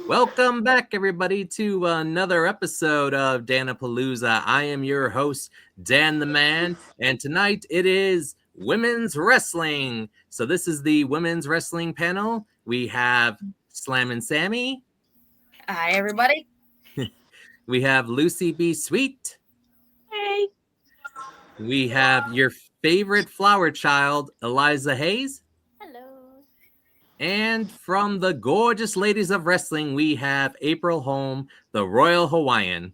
Welcome back, everybody, to another episode of Dan-A-Plooza. I am your host, Dan the Man, and tonight it is women's wrestling. So this is the women's wrestling panel. We have Slammin Sammy. Hi, everybody. We have Lucy B. Sweet. Hey. We have your favorite flower child, Eliza Haze. Hello. And from the gorgeous ladies of wrestling, we have April Home, the Royal Hawaiian.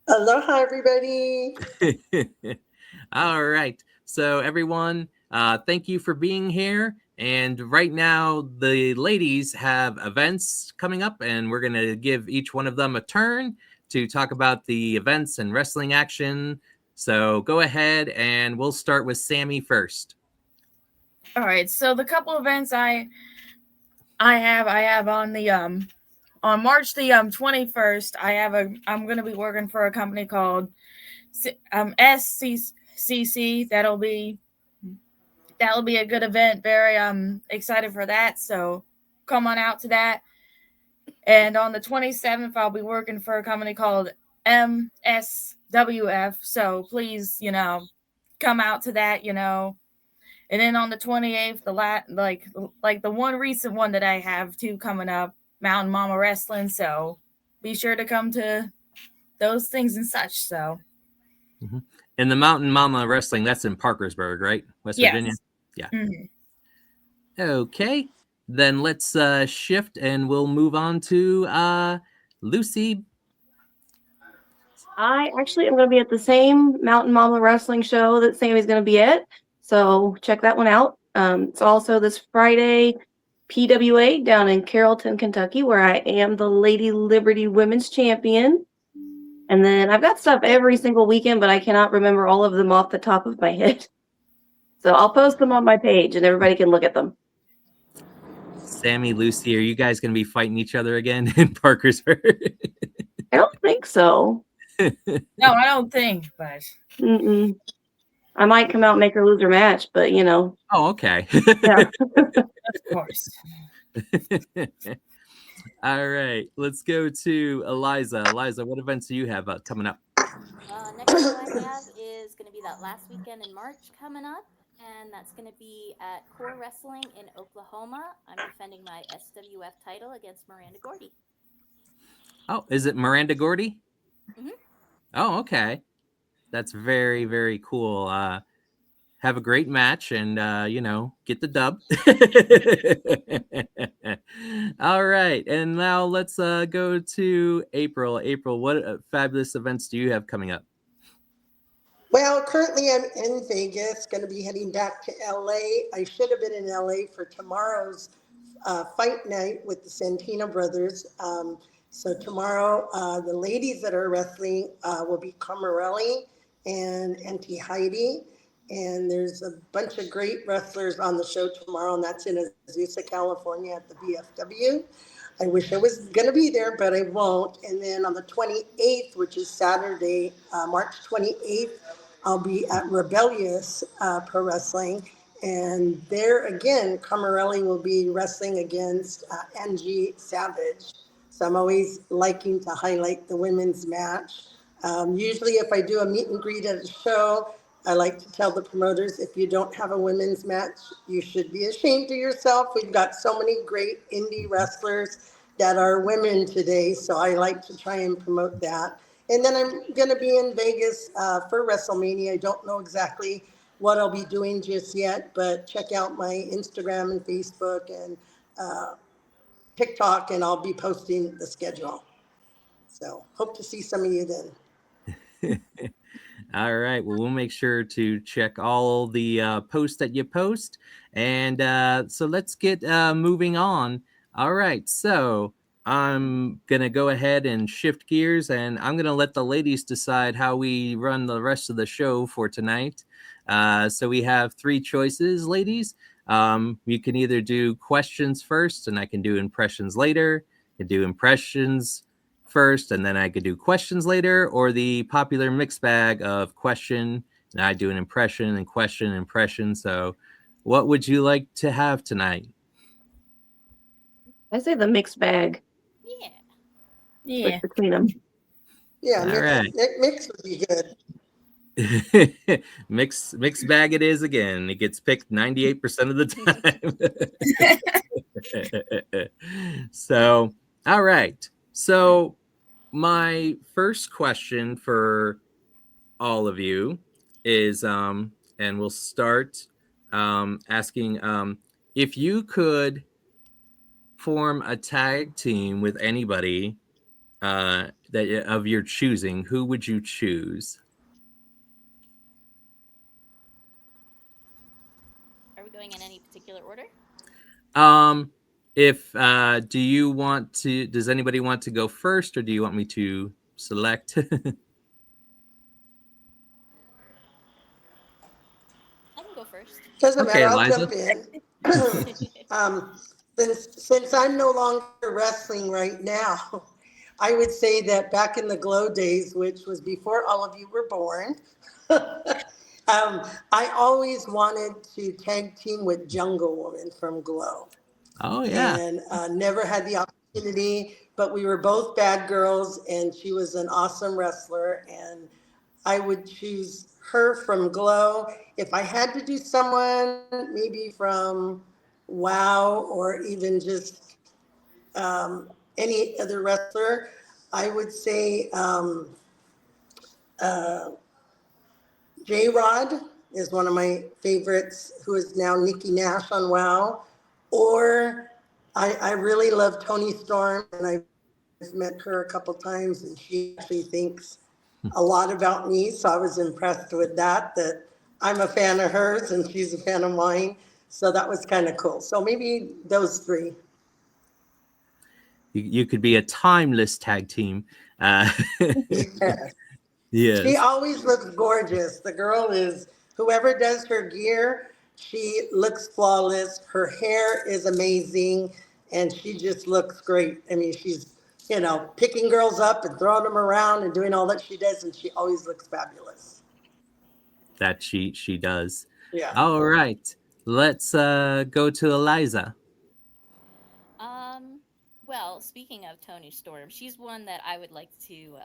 Aloha, everybody. All right. So, everyone, thank you for being here. And right now, the ladies have events coming up, and we're going to give each one of them a turn to talk about the events and wrestling action. So, go ahead, and we'll start with Sammy first. All right. So the couple events I have on the on March the 21st, I'm going to be working for a company called SCCC. That'll be a good event. Very excited for that. So come on out to that. And on the 27th, I'll be working for a company called MSWF. So please, come out to that, And then on the 28th, the one recent one that I have too coming up, Mountain Mama Wrestling. So be sure to come to those things and such. So. Mm-hmm. And the Mountain Mama Wrestling, that's in Parkersburg, right? West Virginia? Yeah. Mm-hmm. Okay. Then let's shift and we'll move on to Lucy. I actually am going to be at the same Mountain Mama Wrestling show that Sammy's going to be at. So check that one out. It's also this Friday, PWA down in Carrollton, Kentucky, where I am the Lady Liberty Women's Champion. And then I've got stuff every single weekend, but I cannot remember all of them off the top of my head. So I'll post them on my page and everybody can look at them. Sammy, Lucy, are you guys going to be fighting each other again in Parkersburg? I don't think so. No, I don't think, but... Mm-mm. I might come out and make her lose her match, but Oh, okay. Yeah. Of course. All right. Let's go to Eliza. Eliza, what events do you have coming up? Next one I have is going to be that last weekend in March coming up, and that's going to be at Core Wrestling in Oklahoma. I'm defending my SWF title against Miranda Gordy. Oh, is it Miranda Gordy? Mm-hmm. Oh, okay. That's very, very cool. Have a great match and, get the dub. All right. And now let's go to April. April, what fabulous events do you have coming up? Well, currently I'm in Vegas, going to be heading back to LA. I should have been in LA for tomorrow's fight night with the Santino brothers. So tomorrow, the ladies that are wrestling will be Camarelli and Auntie Heidi. And there's a bunch of great wrestlers on the show tomorrow, and that's in Azusa, California at the VFW. I wish I was going to be there, but I won't. And then on the 28th, which is Saturday, March 28th, I'll be at Rebellious Pro Wrestling. And there again, Camarelli will be wrestling against Angie Savage. So I'm always liking to highlight the women's match. Usually if I do a meet and greet at a show, I like to tell the promoters, if you don't have a women's match, you should be ashamed of yourself. We've got so many great indie wrestlers that are women today, so I like to try and promote that. And then I'm going to be in Vegas for WrestleMania. I don't know exactly what I'll be doing just yet, but check out my Instagram and Facebook and TikTok, and I'll be posting the schedule. So hope to see some of you then. All right. Well, we'll make sure to check all the posts that you post. And so let's get moving on. All right. So I'm going to go ahead and shift gears, and I'm going to let the ladies decide how we run the rest of the show for tonight. So we have three choices, ladies. You can either do questions first, and I can do impressions later. You can do impressions first, and then I could do questions later, or the popular mixed bag of question, and I do an impression and question and impression. So what would you like to have tonight? I say the mixed bag. Yeah. Switch between them. Yeah, All mix would be good. Mixed bag it is again. It gets picked 98% of the time. So, all right. So, my first question for all of you is and we'll start asking if you could form a tag team with anybody that of your choosing, who would you choose? Are we going in any particular order? If do you want to? Does anybody want to go first, or do you want me to select? I can go first. Doesn't Okay, matter, I'll Eliza. jump in. Since I'm no longer wrestling right now, I would say that back in the Glow days, which was before all of you were born, I always wanted to tag team with Jungle Woman from Glow. Oh yeah, And never had the opportunity, but we were both bad girls, and she was an awesome wrestler, and I would choose her from Glow. If I had to do someone, maybe from WoW or even just any other wrestler, I would say J Rod is one of my favorites, who is now Nikki Nash on WoW. Or I really love Tony Storm, and I've met her a couple times, and she actually thinks a lot about me. So I was impressed with that I'm a fan of hers and she's a fan of mine. So that was kind of cool. So maybe those three. you could be a timeless tag team. Yes. She Yes, always looks gorgeous. The girl is, whoever does her gear, she looks flawless. Her hair is amazing, and she just looks great. I mean, she's, picking girls up and throwing them around and doing all that she does, and she always looks fabulous. that she does. Yeah. All right, let's go to Eliza. Well, speaking of Tony Storm, she's one that I would like to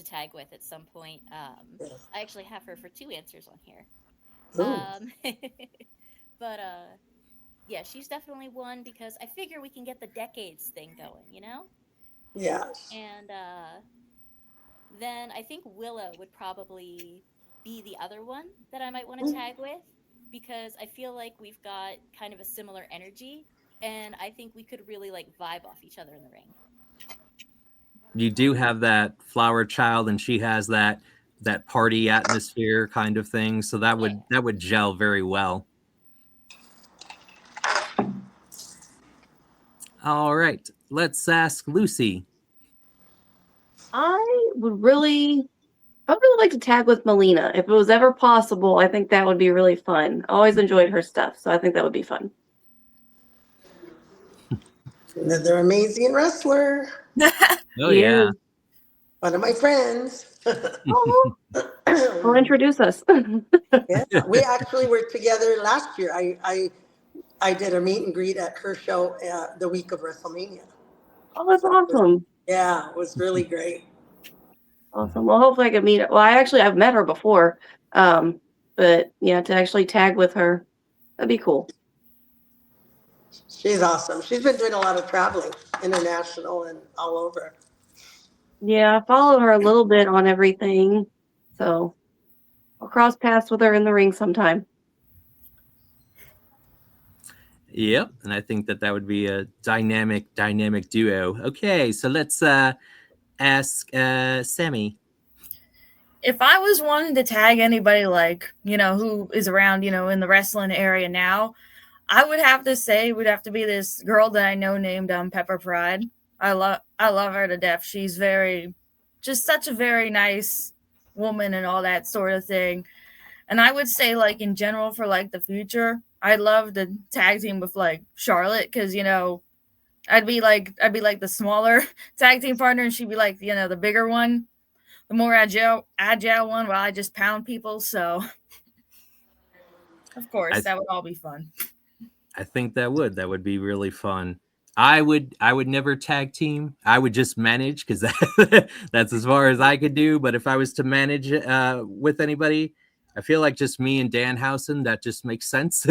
tag with at some point. I actually have her for 2 answers on here. Ooh. But yeah, she's definitely one because I figure we can get the decades thing going, you know? Yes. And then I think Willow would probably be the other one that I might want to tag with because I feel like we've got kind of a similar energy and I think we could really like vibe off each other in the ring. You do have that flower child, and she has that party atmosphere kind of thing. So that would gel very well. All right, let's ask Lucy. I'd really like to tag with Melina. If it was ever possible, I think that would be really fun. I always enjoyed her stuff, so I think that would be fun. Another amazing wrestler. Oh yeah. One of my friends. Well, introduce us. Yeah, we actually were together last year. I did a meet and greet at her show the week of WrestleMania. Oh, that's awesome. Yeah, it was really great. Awesome. Well, hopefully I can meet her. Well, I've met her before. But yeah, to actually tag with her, that'd be cool. She's awesome. She's been doing a lot of traveling, international and all over. Yeah, I follow her a little bit on everything. So I'll cross paths with her in the ring sometime. Yep, and I think that would be a dynamic duo. Okay, so let's ask Sammy. If I was wanting to tag anybody like, who is around, in the wrestling area now, I would have to say it would have to be this girl that I know named Pepper Pride. I love her to death. She's just such a very nice woman and all that sort of thing. And I would say like in general for like the future, I'd love to tag team with like Charlotte because I'd be like the smaller tag team partner and she'd be like the bigger one, the more agile one while I just pound people. So of course that would all be fun. I think that would be really fun. I would never tag team. I would just manage because that's as far as I could do. But if I was to manage with anybody, I feel like just me and Danhausen, that just makes sense.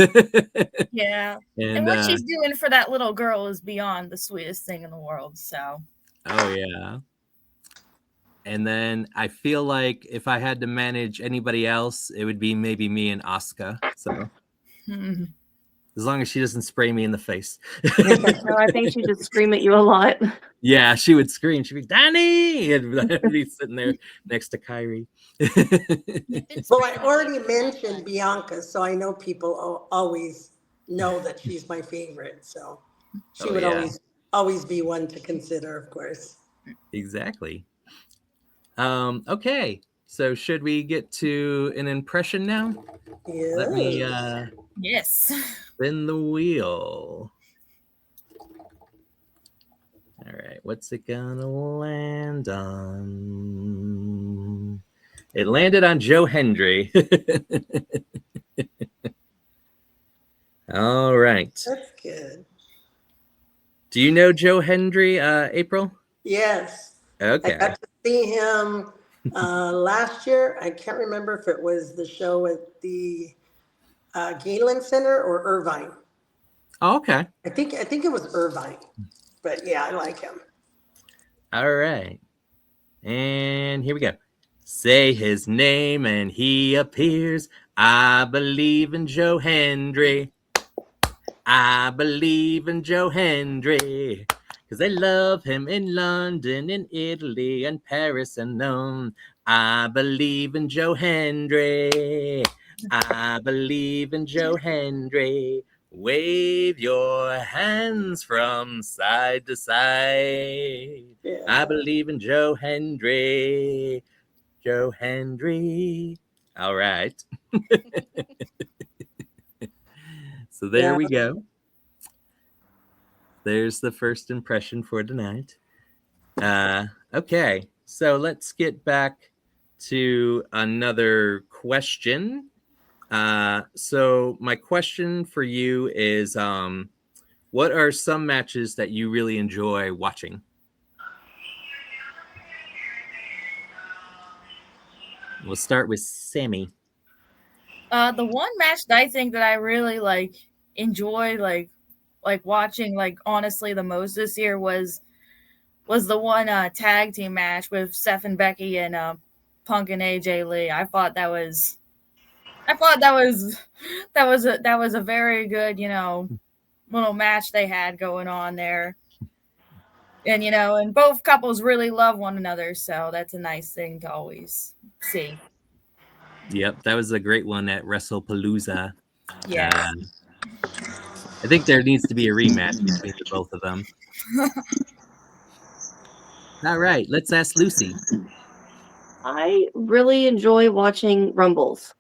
Yeah. And And what she's doing for that little girl is beyond the sweetest thing in the world. So, oh yeah. And then I feel like if I had to manage anybody else, it would be maybe me and Asuka. So as long as she doesn't spray me in the face. No, I think she just scream at you a lot. Yeah, she would scream. She'd be, Danny! And I'd be sitting there next to Kyrie. Well, I already mentioned Bianca, so I know people always know that she's my favorite. So she would always be one to consider, of course. Exactly. Okay, so should we get to an impression now? Yes. Let me yes. spin the wheel. All right, what's it gonna land on? It landed on Joe Hendry. All right. That's good. Do you know Joe Hendry, April? Yes. Okay. I got to see him last year. I can't remember if it was the show at the Galen Center or Irvine. Oh, okay. I think it was Irvine, but yeah, I like him. All right. And here we go. Say his name and he appears. I believe in Joe Hendry. I believe in Joe Hendry. Because they love him in London, in Italy, and Paris and Rome. I believe in Joe Hendry. I believe in Joe Hendry. Wave your hands from side to side. Yeah. I believe in Joe Hendry. Joe Hendry. All right. So there we go. There's the first impression for tonight. Okay, so let's get back to another question. So my question for you is, what are some matches that you really enjoy watching? We'll start with Sammy. The one match that I think that I really enjoy watching honestly the most this year was the one tag team match with Seth and Becky and Punk and AJ Lee. I thought that was a very good, little match they had going on there. And and both couples really love one another, so that's a nice thing to always see. Yep, that was a great one at WrestlePalooza. Yeah. I think there needs to be a rematch between the both of them. All right, let's ask Lucy. I really enjoy watching Rumbles.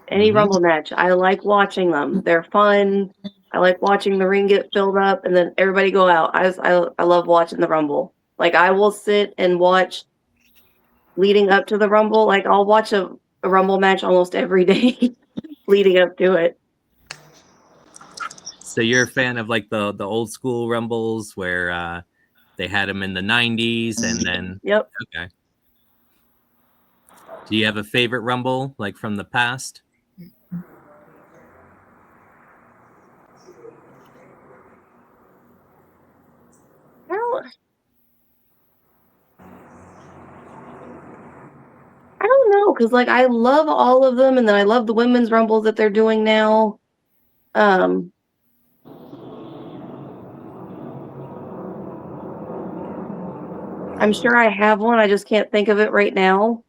Any Rumble match. I like watching them. They're fun. I like watching the ring get filled up and then everybody go out. I love watching the Rumble. Like I will sit and watch leading up to the Rumble. Like I'll watch a Rumble match almost every day leading up to it. So you're a fan of like the old school Rumbles where they had them in the 90s and then Yep. Okay. Do you have a favorite Rumble like from the past? I don't know, because like I love all of them, and then I love the women's rumbles that they're doing now. I'm sure I have one. I just can't think of it right now.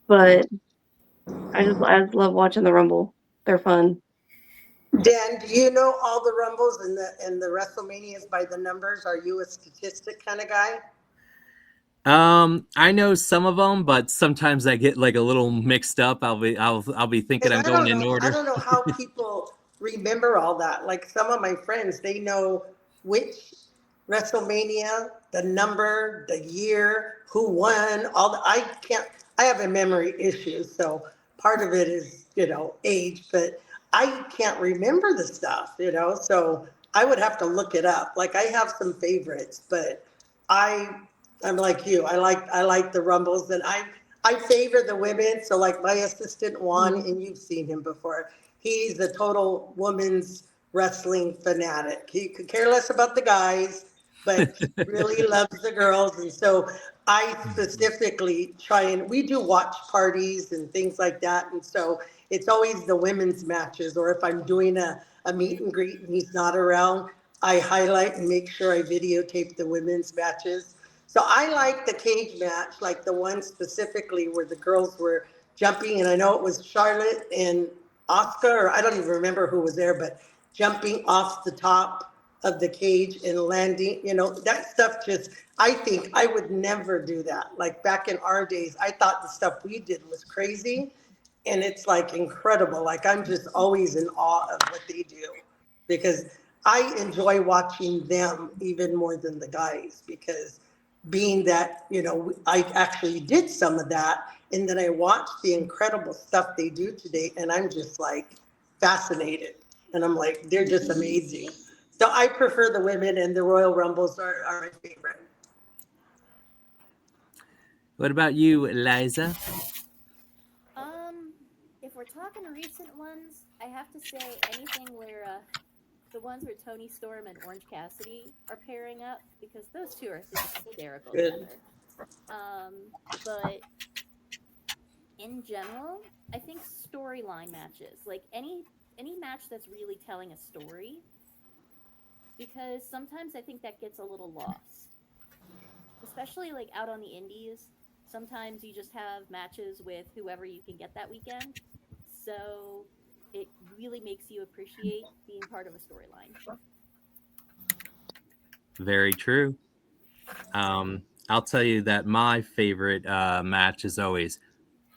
But I just love watching the Rumble. They're fun. Dan, do you know all the Rumbles and the WrestleManias by the numbers? Are you a statistic kind of guy? I know some of them, but sometimes I get like a little mixed up. I'll be thinking I'm going in order. I don't know how people remember all that. Like some of my friends, they know which WrestleMania, the number, the year, who won, all the, I have a memory issue. So part of it is, age, but I can't remember the stuff, so I would have to look it up. Like I have some favorites, but I'm like you. I like the Rumbles, and I favor the women. So like my assistant Juan, and you've seen him before. He's a total women's wrestling fanatic. He could care less about the guys, but he really loves the girls. And so I specifically try, and we do watch parties and things like that. And so it's always the women's matches, or if I'm doing a meet and greet and he's not around, I highlight and make sure I videotape the women's matches. So I like the cage match, like the one specifically where the girls were jumping, and I know it was Charlotte and Oscar, or I don't even remember who was there, but jumping off the top of the cage and landing, that stuff just, I think I would never do that. Like back in our days, I thought the stuff we did was crazy, and it's like incredible. Like I'm just always in awe of what they do, because I enjoy watching them even more than the guys, because being that, I actually did some of that, and then I watched the incredible stuff they do today, and I'm just like fascinated. And I'm like, they're just amazing. So I prefer the women, and the Royal Rumbles are my favorite. What about you, Eliza? If we're talking recent ones, I have to say anything where the ones where Tony Storm and Orange Cassidy are pairing up, because those two are hysterical Good. together. But in general, I think storyline matches, like any match that's really telling a story, because sometimes I think that gets a little lost, especially like out on the indies. Sometimes you just have matches with whoever you can get that weekend, so it really makes you appreciate being part of a storyline. Very true. I'll tell you that my favorite match is always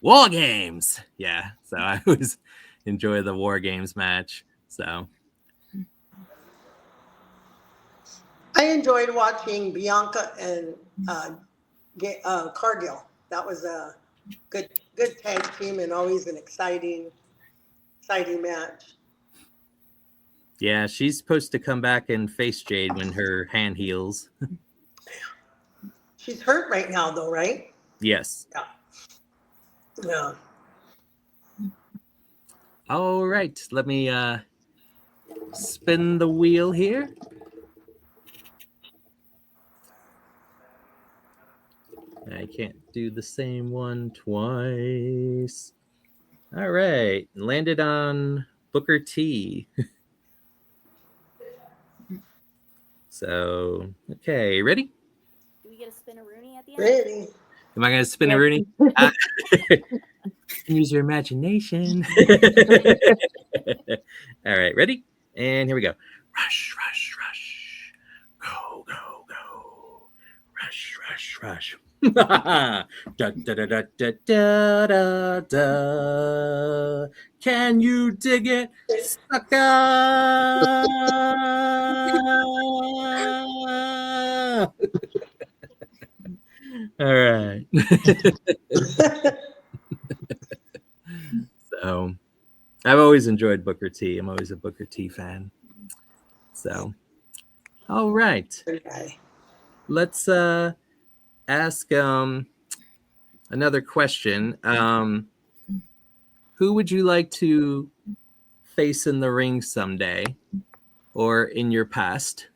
War Games. Yeah, so I always enjoy the War Games match. So I enjoyed watching Bianca and Cargill. That was a good tag team, and always an exciting match. yeah, she's supposed to come back and face Jade when her hand heals. She's hurt right now, though, right? Yes. Yeah. All right, let me spin the wheel here. I can't do the same one twice. All right, landed on Booker T. So, okay, ready? Do we get a spin a Rooney at the end? Ready. Am I going to spin a Rooney? Use your imagination. All right, ready? And here we go. Rush, rush, rush. Go, go, go. Rush, rush, rush. da, da, da, da, da, da, da, da. Can you dig it, sucker? All right. So I've always enjoyed Booker T. I'm always a Booker T fan. So, all right. Okay. Let's ask another question. Who would you like to face in the ring someday, or in your past?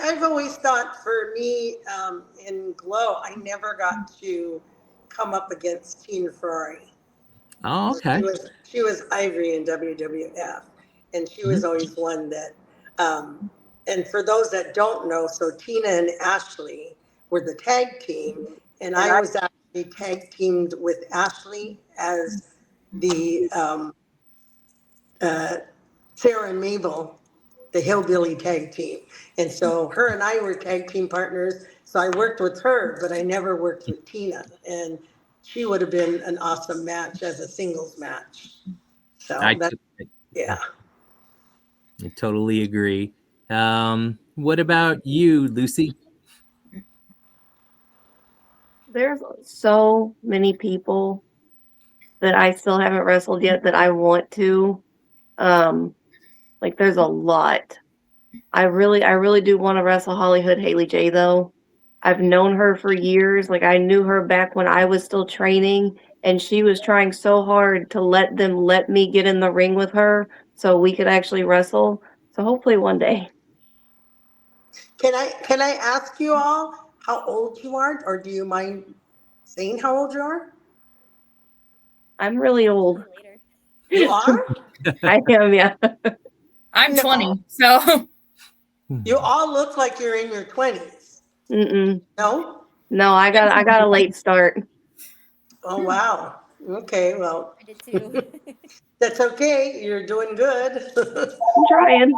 I've always thought, for me, in Glow, I never got to come up against Tina Ferrari. Oh, okay. She was Ivory in WWF, and she was always one that. And for those that don't know, so Tina and Ashley were the tag team, and I was actually tag teamed with Ashley as the Sarah and Mabel, the Hillbilly tag team. And so her and I were tag team partners. So I worked with her, but I never worked with Tina. And she would have been an awesome match as a singles match. So yeah. I totally agree. What about you, Lucy? There's so many people that I still haven't wrestled yet that I want to. Like there's a lot. I really do want to wrestle Hollywood Haley J though. I've known her for years. Like I knew her back when I was still training, and she was trying so hard to let me get in the ring with her so we could actually wrestle. So hopefully one day. Can I ask you all how old you are, or do you mind saying how old you are? I'm really old. Later. You are? I am, yeah. I'm No. 20, so You all look like you're in your 20s. Mm-mm. No? No, I got a late start. Oh, wow. Okay, well, I did too. that's okay. You're doing good. I'm trying.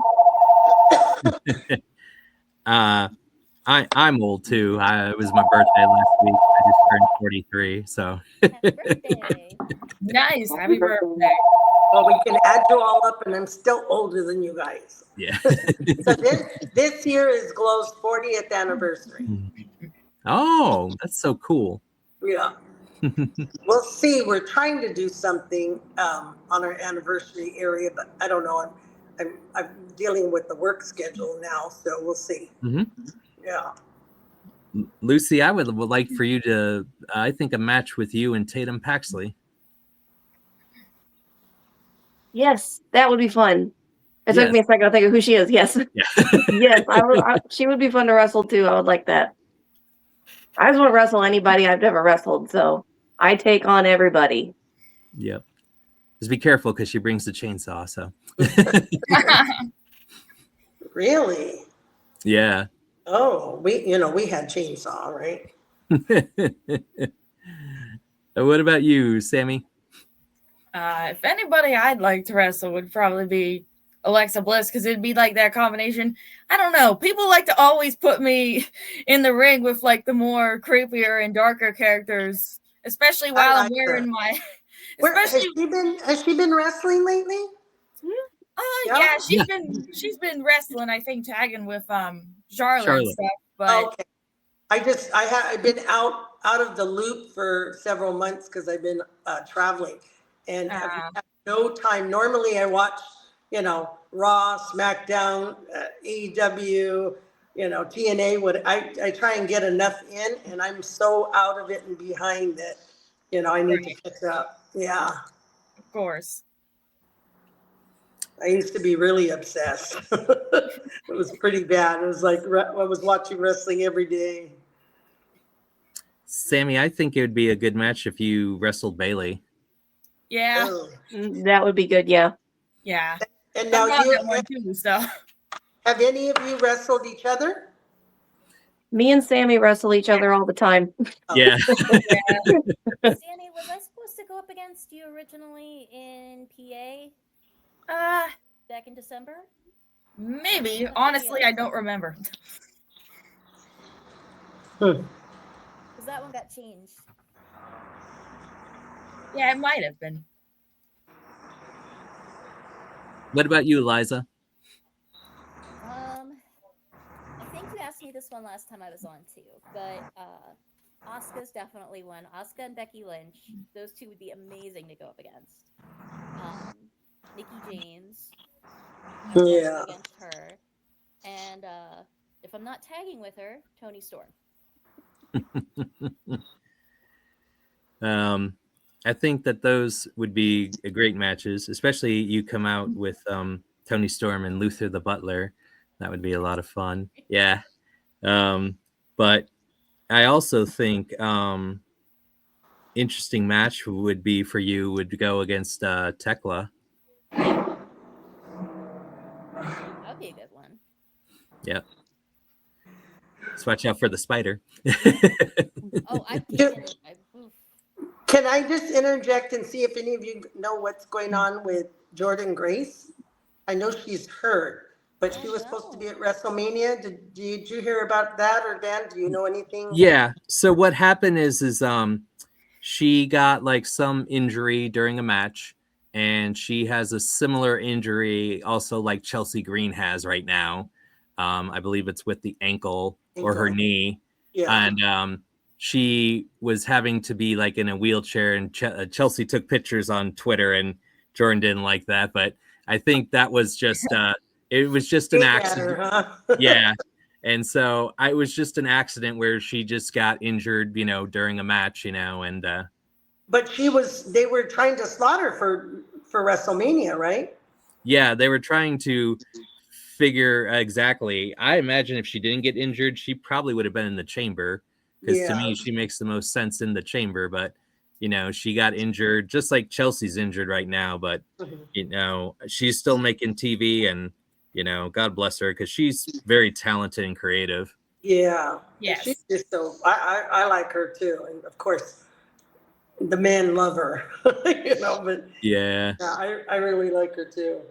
I'm old too. It was my birthday last week. I just turned 43. So Happy birthday. nice. Happy birthday. Well, we can add you all up, and I'm still older than you guys. yeah. So this year is Glow's 40th anniversary. Oh, that's so cool. Yeah. We'll see. We're trying to do something on our anniversary area, but I don't know. I'm dealing with the work schedule now, so we'll see. Mhm. Yeah. Lucy, I would like for you to, I think, a match with you and Tatum Paxley. Yes, that would be fun. It Yes. took me a second to think of who she is. Yes. Yeah. Yes, she would be fun to wrestle too. I would like that. I just want to wrestle anybody I've never wrestled, so I take on everybody. Yep. Just be careful because she brings the chainsaw. So. Really? Yeah. Oh, we had chainsaw, right? What about you, Sammy? If anybody I'd like to wrestle would probably be Alexa Bliss, because it'd be like that combination. I don't know. People like to always put me in the ring with like the more creepier and darker characters, especially while I'm wearing my. Has she been wrestling lately? Yeah, she's been wrestling. I think tagging with Charlotte and stuff. But okay, I've been out of the loop for several months because I've been traveling and have had no time. Normally I watch, Raw, SmackDown, AEW, TNA. I try and get enough in, and I'm so out of it and behind that, I need to catch up. Yeah. Of course. I used to be really obsessed. It was pretty bad. It was like I was watching wrestling every day. Sammy, I think it would be a good match if you wrestled Bailey. Yeah. That would be good, yeah. Yeah. And now have any of you wrestled each other? Me and Sammy wrestle each other all the time. Yeah. Sammy, was I supposed to go up against you originally in PA? Back in December? Maybe. Honestly, I don't remember. Because that one got changed. Yeah, it might have been. What about you, Eliza? I think you asked me this one last time I was on too, but Asuka's definitely one. Asuka and Becky Lynch, those two would be amazing to go up against. Nikki James, yeah, against her, and if I'm not tagging with her, Toni Storm. I think that those would be great matches, especially you come out with Toni Storm and Luther the Butler. That would be a lot of fun. Yeah. But I also think interesting match would be for you would go against Tekla. That'd be a good one. Yeah. Just watch out for the spider. Oh, I can't. Can I just interject and see if any of you know what's going on with Jordan Grace? I know she's hurt, but she was supposed to be at WrestleMania. Did you hear about that, or Dan? Do you know anything? Yeah. So what happened is she got like some injury during a match, and she has a similar injury also like Chelsea Green has right now. I believe it's with the ankle or her knee. Yeah. And she was having to be like in a wheelchair, and Chelsea took pictures on Twitter, and Jordan didn't like that. But I think that was just it was just an accident. Huh? Yeah. And so it was just an accident where she just got injured, you know, during a match, you know, and But they were trying to slaughter for WrestleMania, right? yeah, they were trying to figure exactly. I imagine if she didn't get injured, she probably would have been in the chamber, because to me, she makes the most sense in the chamber. But, you know, she got injured just like Chelsea's injured right now. But, you know, she's still making TV, and, you know, God bless her, because she's very talented and creative. Yeah. Yes. She's just so, I like her too. And of course, the men love her, you know, but Yeah. I really like her too.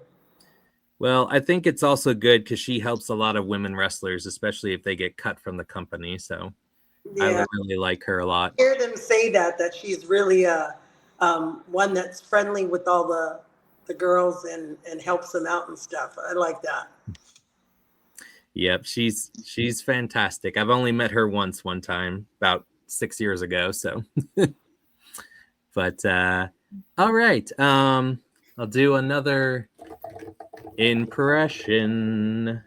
Well, I think it's also good because she helps a lot of women wrestlers, especially if they get cut from the company. So I really like her a lot. I hear them say that she's really one that's friendly with all the girls and helps them out and stuff. I like that. Yep, she's fantastic. I've only met her one time about 6 years ago. So, but all right, I'll do another impression.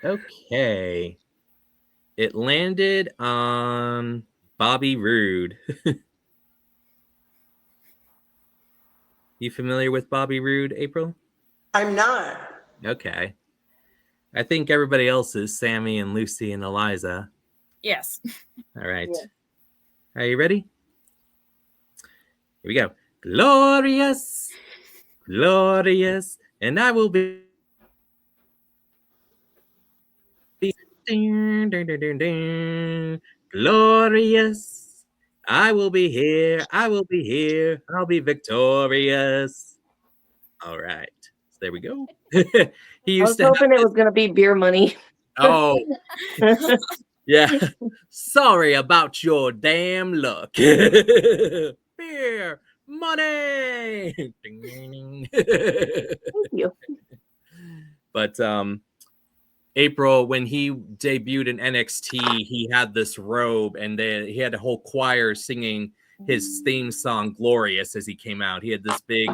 Okay, it landed on Bobby Roode. You familiar with Bobby Roode, April? I'm not. Okay. I think everybody else is Sammy and Lucy and Eliza. Yes. All right. Yeah. Are you ready? Here we go. Glorious, glorious, and I will be. Dun, dun, dun, dun, dun. Glorious. I will be here. I will be here. I'll be victorious. All right. So there we go. He I was used to have hoping it was going to be beer money. Oh, yeah. Sorry about your damn luck. Beer money. Ding, ding, ding. Thank you. But April, when he debuted in NXT, he had this robe, and he had a whole choir singing his theme song "Glorious" as he came out. He had this big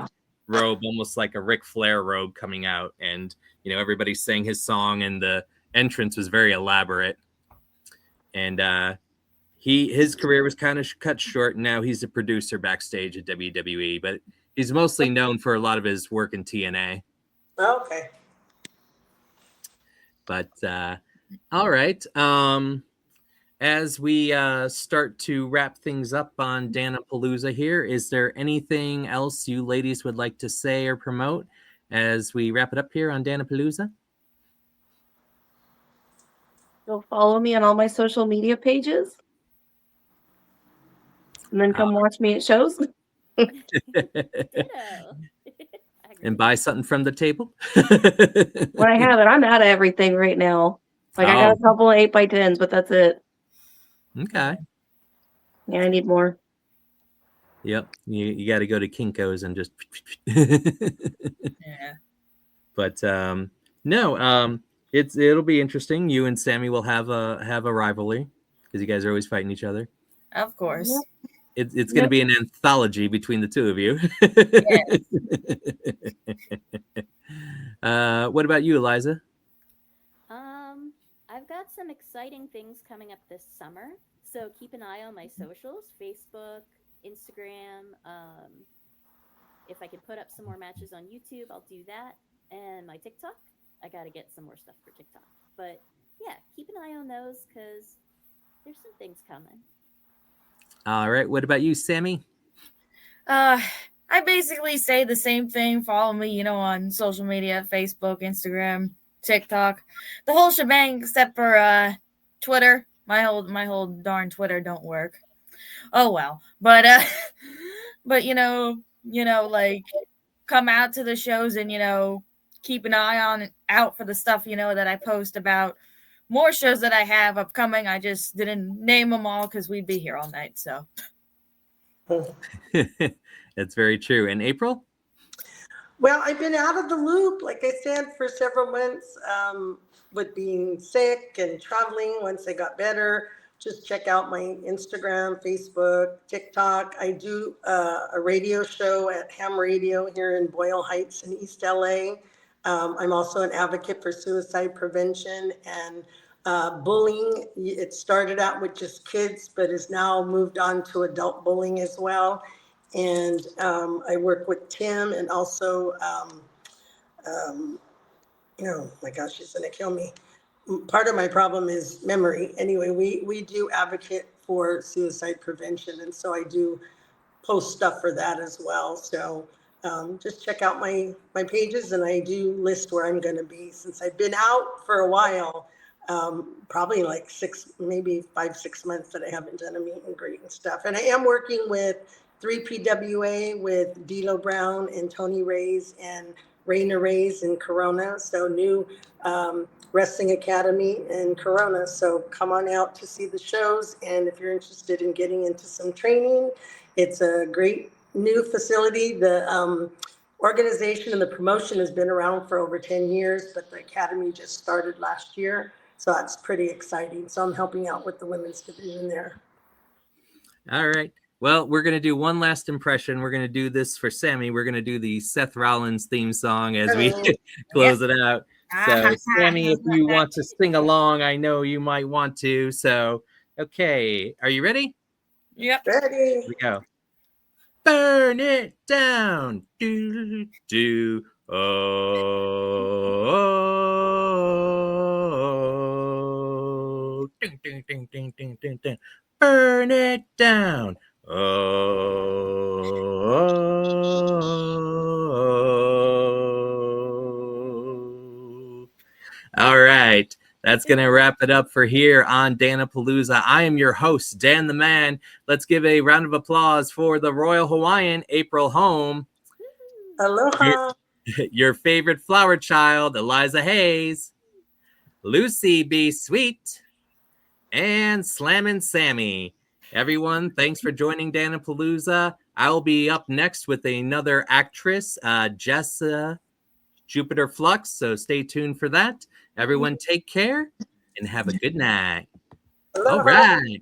robe, almost like a Ric Flair robe, coming out, and you know, everybody sang his song, and the entrance was very elaborate. And his career was kind of cut short. Now he's a producer backstage at WWE, but he's mostly known for a lot of his work in TNA. Okay. But all right. As we start to wrap things up on Dan-A-Plooza here, is there anything else you ladies would like to say or promote as we wrap it up here on Dan-A-Plooza? Go follow me on all my social media pages. And then come watch me at shows. And buy something from the table. When I have it, I'm out of everything right now. Like I got a couple of 8x10s, but that's it. Okay. Yeah, I need more. Yep. You got to go to Kinko's and just. Yeah. But no, it'll be interesting. You and Sammy will have a rivalry because you guys are always fighting each other. Of course. It's going to be an anthology between the two of you. What about you, Eliza? I've got some exciting things coming up this summer, so keep an eye on my socials, Facebook, Instagram. If I can put up some more matches on YouTube, I'll do that. And my TikTok, I got to get some more stuff for TikTok. But yeah, keep an eye on those because there's some things coming. All right. What about you, Sammy? I basically say the same thing. Follow me, you know, on social media, Facebook, Instagram, TikTok, the whole shebang, except for Twitter. My whole darn Twitter don't work. Oh well. But you know, like come out to the shows and, you know, keep an eye out for the stuff, you know, that I post about more shows that I have upcoming. I just didn't name them all because we'd be here all night. So that's very true. And April? Well, I've been out of the loop, like I said, for several months. with being sick and traveling. Once I got better, just check out my Instagram, Facebook, TikTok. I do a radio show at Ham Radio here in Boyle Heights in East LA. I'm also an advocate for suicide prevention and bullying. It started out with just kids, but has now moved on to adult bullying as well. And I work with Tim and also, oh my gosh, he's gonna kill me. Part of my problem is memory. Anyway, we do advocate for suicide prevention, and so I do post stuff for that as well. So just check out my pages, and I do list where I'm going to be. Since I've been out for a while, probably like 5, 6 months that I haven't done a meet and greet and stuff. And I am working with 3PWA with D'Lo Brown and Tony Reyes and Raina Reyes in Corona. So new wrestling academy in Corona. So come on out to see the shows. And if you're interested in getting into some training, it's a great new facility. The organization and the promotion has been around for over 10 years, but the academy just started last year. So that's pretty exciting. So I'm helping out with the women's division there. All right. Well, we're going to do one last impression. We're going to do this for Sammy. We're going to do the Seth Rollins theme song as we close it out. So, Sammy, if you want to sing along, I know you might want to. So, okay. Are you ready? Yep. Ready. Here we go. Burn it down. Do, do, oh. Ding, ding, ding, ding, ding, ding, ding. Burn it down. Oh. All right. That's going to wrap it up for here on Dan-A-Plooza. I am your host, Dan the Man. Let's give a round of applause for the Royal Hawaiian, April Home. Aloha. Your favorite flower child, Eliza Haze. Lucy B. Sweet. And Slammin' Sammy. Everyone, thanks for joining Dan-A-Plooza. I'll be up next with another actress, Jessa Jupiter Flux, so stay tuned for that. Everyone take care and have a good night. Aloha. All right.